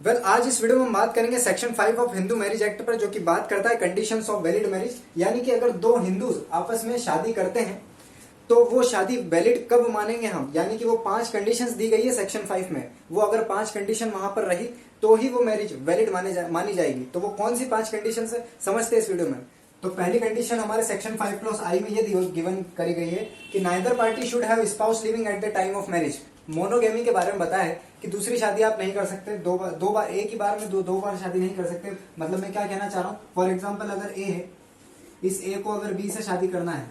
आज इस वीडियो में हम बात करेंगे section 5 of Hindu marriage act पर, जो कि बात करता है कंडीशंस ऑफ वैलिड मैरिज। यानी कि अगर दो हिंदू आपस में शादी करते हैं तो वो शादी वैलिड कब मानेंगे हम। यानी कि वो 5 कंडीशंस दी गई है सेक्शन 5 में, वो अगर 5 कंडीशन वहां पर रही तो ही वो मैरिज वैलिड मानी जाएगी। तो वो कौन सी 5 कंडीशन है समझते हैं इस वीडियो में। तो पहली कंडीशन हमारे सेक्शन 5 क्लॉज आई में ये गिवन करी गई है कि neither party should have spouse living at the time of marriage. Monogamy के बारे में बताया है कि दूसरी शादी आप नहीं कर सकते, दो बार एक ही बार में दो बार शादी नहीं कर सकते। मतलब मैं क्या कहना चाह रहा हूँ, फॉर एग्जाम्पल अगर ए है, इस ए को अगर बी से शादी करना है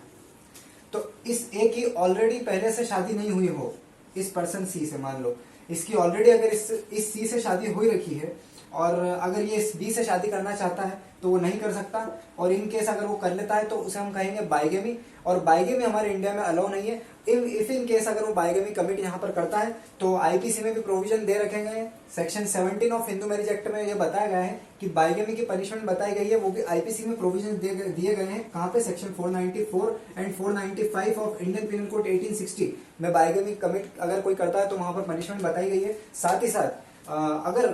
तो इस ए की ऑलरेडी पहले से शादी नहीं हुई हो, इस पर्सन सी से, मान लो इसकी ऑलरेडी अगर इस सी से शादी हुई रखी है और अगर ये इस बी से शादी करना चाहता है तो वो नहीं कर सकता। और इन केस अगर वो कर लेता है तो उसे हम कहेंगे बाइगेमी, और बाइगेमी हमारे इंडिया में अलाउ नहीं है। इफ इन केस अगर वो बाइगेमी कमिट यहाँ पर करता है तो आईपीसी में भी प्रोविजन दे रखे गए हैं। Section 17 of Hindu marriage act में ये बताया गया है कि बाइगेमी की पनिशमेंट बताई गई है, वो भी आईपीसी में प्रोविजन दिए गए हैं। कहाँ पे? Section 494 and 495 of Indian penal code 1860 में बाइगेमी कमिट अगर कोई करता है तो वहां पर पनिशमेंट बताई गई है। साथ ही साथ अगर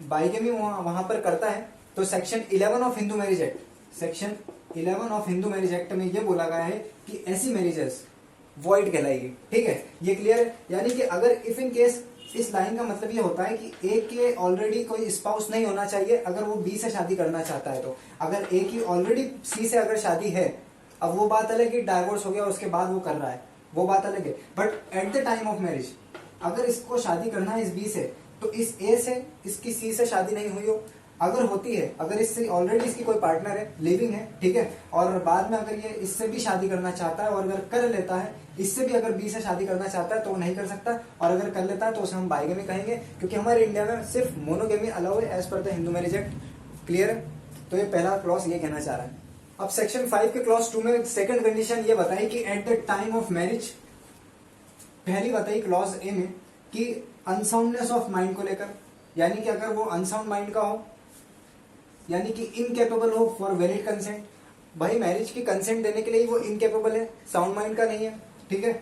बाइगेमी वहां पर करता है तो section 11 of Hindu marriage act, section 11 of Hindu marriage act में ये बोला गया है कि ऐसी मैरिजेस वॉइड कहलाएगी। ठीक है, ये क्लियर है। यानी कि अगर इफ इन केस, इस लाइन का मतलब ये होता है कि ए के ऑलरेडी कोई स्पाउस नहीं होना चाहिए अगर वो बी से शादी करना चाहता है। तो अगर ए की ऑलरेडी सी से अगर शादी है, अब वो बात अलग है, डाइवोर्स हो गया उसके बाद वो कर रहा है, वो बात अलग है। But at the time of marriage अगर इसको शादी करना है इस बी से, तो इस ए से इसकी सी से शादी नहीं हुई हो, अगर होती है, अगर इससे ऑलरेडी इसकी कोई पार्टनर है, लिविंग है, ठीक है, और बाद में अगर ये इससे भी शादी करना चाहता है और अगर कर लेता है, इससे भी अगर बी से शादी करना चाहता है तो वो नहीं कर सकता, और अगर कर लेता है तो उसे हम बाइगेमी कहेंगे, क्योंकि हमारे इंडिया में सिर्फ मोनोगेमी अलाउ है एज पर the Hindu marriage act. Clear है? तो ये पहला क्लॉज ये कहना चाह रहा है। अब सेक्शन 5 के क्लॉज 2 में सेकंड कंडीशन ये बताई कि at the time of marriage, पहली बताई क्लॉज ए में कि अनसाउंडनेस ऑफ माइंड को लेकर, यानी कि अगर वो अनसाउंड माइंड का हो, यानी कि इनकेपेबल हो फॉर वैलिड कंसेंट। भाई मैरिज की कंसेंट देने के लिए वो इनकेपेबल है, साउंड माइंड का नहीं है। ठीक है,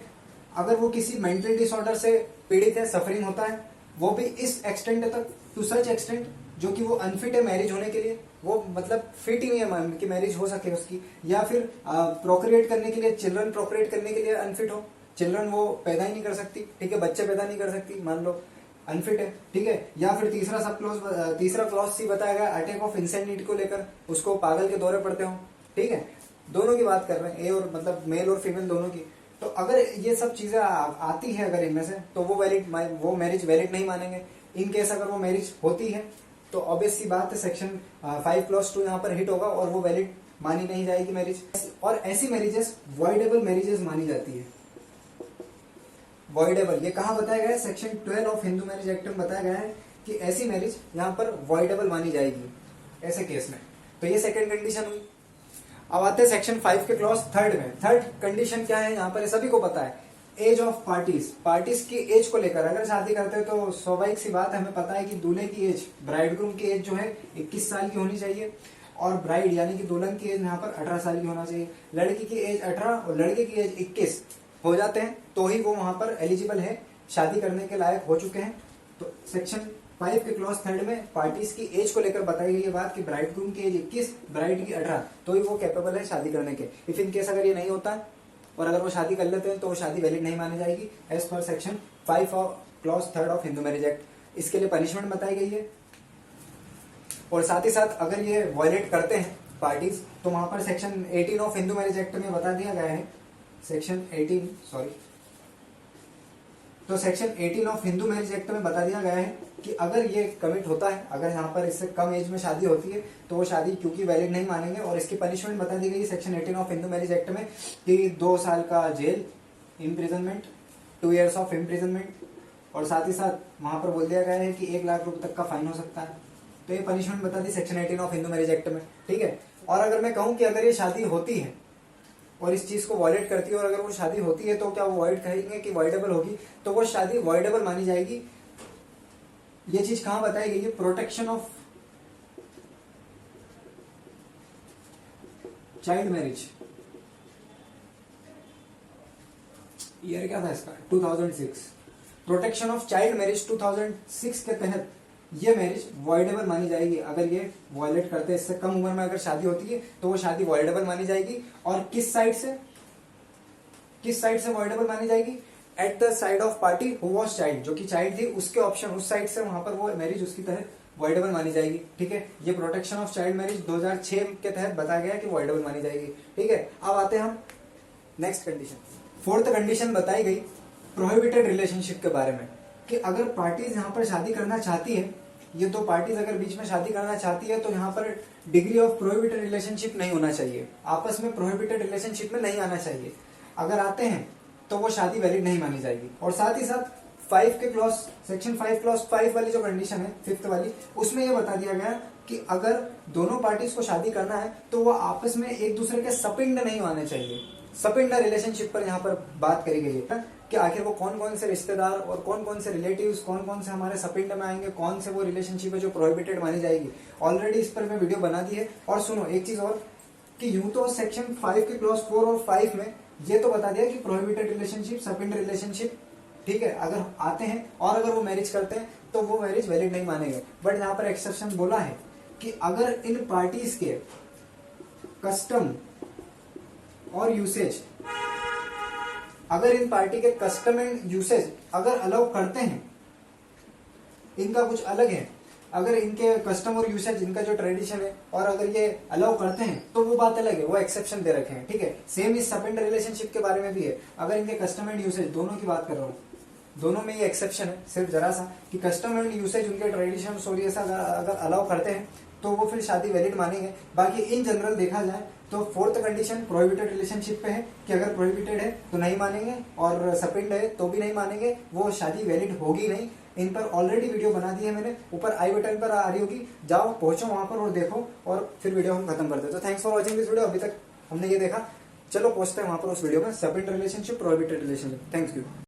अगर वो किसी मेंटल डिसऑर्डर से पीड़ित है, सफरिंग होता है, वो भी इस एक्सटेंट तक, टू सच एक्सटेंट जो कि वो अनफिट है मैरिज होने के लिए, वो मतलब फिट ही नहीं है कि मैरिज हो सके उसकी, या फिर प्रोक्रिएट करने के लिए, चिल्ड्रन प्रोक्रिएट करने के लिए अनफिट हो, चिल्ड्रन वो पैदा ही नहीं कर सकती, ठीक है, बच्चे पैदा नहीं कर सकती, मान लो अनफिट है। ठीक है, या फिर तीसरा क्लॉज सी बताया गया अटैक ऑफ इंसेनिटी को लेकर, उसको पागल के दौरे पड़ते हो। ठीक है, दोनों की बात कर रहे हैं, ए और मतलब मेल और फीमेल दोनों की। तो अगर ये सब चीजें आती है अगर इनमें से, तो वो मैरिज वैलिड नहीं मानेंगे। इन केस अगर वो मैरिज होती है तो ऑब्वियस सी बात है सेक्शन 5 क्लॉज 2 यहाँ पर हिट होगा और वो वैलिड मानी नहीं जाएगी मैरिज। और ऐसी मैरिजेस वॉइडेबल मैरिजेस मानी जाती है। वॉइडेबल ये कहाँ बताया गया है? Section 12 of Hindu marriage act में बताया गया है कि ऐसी मैरिज यहाँ पर वॉइडेबल मानी जाएगी ऐसे केस में। तो ये सेकंड कंडीशन हुई। अब आते हैं सेक्शन 5 के क्लॉज 3 में। थर्ड कंडीशन क्या है यहाँ पर? सभी को पता है, एज ऑफ पार्टीज की एज को लेकर अगर शादी करते हैं तो स्वाभाविक सी बात है, हमें पता है कि दूल्हे की एज, ब्राइडग्रूम की एज जो है 21 साल की होनी चाहिए, और ब्राइड यानी कि दुल्हन की एज यहाँ पर 18 साल की होना चाहिए। लड़की की एज 18 और लड़के की एज 21 हो जाते हैं तो ही वो वहां पर एलिजिबल है, शादी करने के लायक हो चुके हैं। तो सेक्शन 5 के क्लॉज 3 में पार्टीज की एज को लेकर बताई गई है बात कि ब्राइडग्रूम की एज 21, ब्राइड की 18, तो ही वो कैपेबल है शादी करने के। इफ इन केस अगर ये नहीं होता और अगर वो शादी कर लेते हैं तो वो शादी वैलिड नहीं मानी जाएगी एज पर section 5 of clause 3 of Hindu marriage act. इसके लिए पनिशमेंट बताई गई है। और साथ ही साथ अगर ये वायलेट करते हैं पार्टीज तो वहां पर section 18 of Hindu marriage act में बता दिया गया है, section 18 of Hindu marriage act में बता दिया गया है कि अगर ये कमिट होता है, अगर यहाँ पर इससे कम एज में शादी होती है तो वो शादी क्योंकि वैलिड नहीं मानेंगे। और इसकी पनिशमेंट बता दी गई है section 18 of Hindu marriage act में कि 2 साल का jail, imprisonment, 2 years of imprisonment, और साथ ही साथ वहां पर बोल दिया गया है कि 1 लाख रुपए तक का फाइन हो सकता है। तो ये पनिशमेंट बता the section 18 of Hindu marriage act में। ठीक है, और अगर मैं कहूँ कि अगर ये शादी होती है और इस चीज को वॉइड करती है और अगर वो शादी होती है तो क्या वो वॉइड कहेंगे कि वॉइडेबल होगी, तो वो शादी वॉइडेबल मानी जाएगी। ये चीज कहां बताई गई है? Protection of child marriage, year क्या था इसका? 2006। प्रोटेक्शन ऑफ चाइल्ड मैरिज 2006 के तहत ये मैरिज वॉइडेबल मानी जाएगी। अगर ये वॉयलेट करते हैं, इससे कम उम्र में अगर शादी होती है तो वो शादी वॉइडेबल मानी जाएगी। और किस साइड से वॉइडेबल मानी जाएगी? At the side of party who was child, जो कि चाइल्ड थी उसके ऑप्शन उस साइड से वहां पर वो मैरिज उसकी तहत वॉइडेबल मानी जाएगी। ठीक है, ये प्रोटेक्शन ऑफ चाइल्ड मैरिज 2006 के तहत बताया गया कि वॉइडेबल मानी जाएगी। ठीक है, अब आते हैं हम नेक्स्ट कंडीशन। फोर्थ कंडीशन बताई गई प्रोहिबिटेड रिलेशनशिप के बारे में, कि अगर पार्टीज यहाँ पर शादी करना चाहती है, ये दो पार्टीज अगर बीच में शादी करना चाहती है, तो यहाँ पर डिग्री ऑफ प्रोहिबिटेड रिलेशनशिप नहीं होना चाहिए, आपस में प्रोहिबिटेड रिलेशनशिप में नहीं आना चाहिए। अगर आते हैं तो वो शादी वैलिड नहीं मानी जाएगी। और साथ ही साथ 5 के क्लॉज, सेक्शन 5 क्लॉज 5 वाली जो कंडीशन है, 5th वाली, उसमें ये बता दिया गया कि अगर दोनों पार्टीज को शादी करना है तो वो आपस में एक दूसरे के सपिंड नहीं आने चाहिए। सपिंड रिलेशनशिप पर यहाँ पर बात करी गई है कि आखिर वो कौन कौन से रिश्तेदार और कौन कौन से रिलेटिव्स, कौन कौन से हमारे सपिंड में आएंगे, कौन से वो रिलेशनशिप है जो प्रोहिबिटेड मानी जाएगी। ऑलरेडी इस पर मैं वीडियो बना दी है। और सुनो एक चीज और, कि यूं तो सेक्शन 5 के क्लॉज 4 और 5 में ये तो बता दिया कि प्रोहिबिटेड रिलेशनशिप, सपिंड रिलेशनशिप, ठीक है, अगर आते हैं और अगर वो मैरिज करते हैं तो वो मैरिज वैलिड नहीं मानेंगे। बट यहाँ पर एक्सेप्शन बोला है कि अगर इन पार्टीज के कस्टम और यूसेज, अगर इन पार्टी के कस्टम एंड यूसेज अगर अलाउ करते हैं, इनका कुछ अलग है, अगर इनके कस्टम और यूसेज, इनका जो ट्रेडिशन है, और अगर ये अलाउ करते हैं तो वो बात अलग है, वो एक्सेप्शन दे रखे हैं। ठीक है, सेम इस सपिंड रिलेशनशिप के बारे में भी है। अगर इनके कस्टम एंड यूसेज, दोनों की बात कर रहा हूँ, दोनों में ये एक्सेप्शन है, सिर्फ जरा सा, कि कस्टम एंड यूसेज उनके ट्रेडिशन और ये सब अगर अलाउ करते हैं तो वो फिर शादी वैलिड मानेंगे। बाकी इन जनरल देखा जाए तो 4th कंडीशन प्रोहिबिटेड रिलेशनशिप पे है कि अगर प्रोहिबिटेड है तो नहीं मानेंगे, और सपिंड है तो भी नहीं मानेंगे, वो शादी वैलिड होगी नहीं। इन पर ऑलरेडी वीडियो बना दी है मैंने, ऊपर आई बटन पर आ रही होगी, जाओ पहुंचो वहां पर और देखो, और फिर वीडियो हम खत्म करते हैं। तो thanks for watching this video. अभी तक हमने ये देखा, चलो पहुंचते हैं वहां पर उस वीडियो में, sapinda relationship, prohibited relationship. Thank you.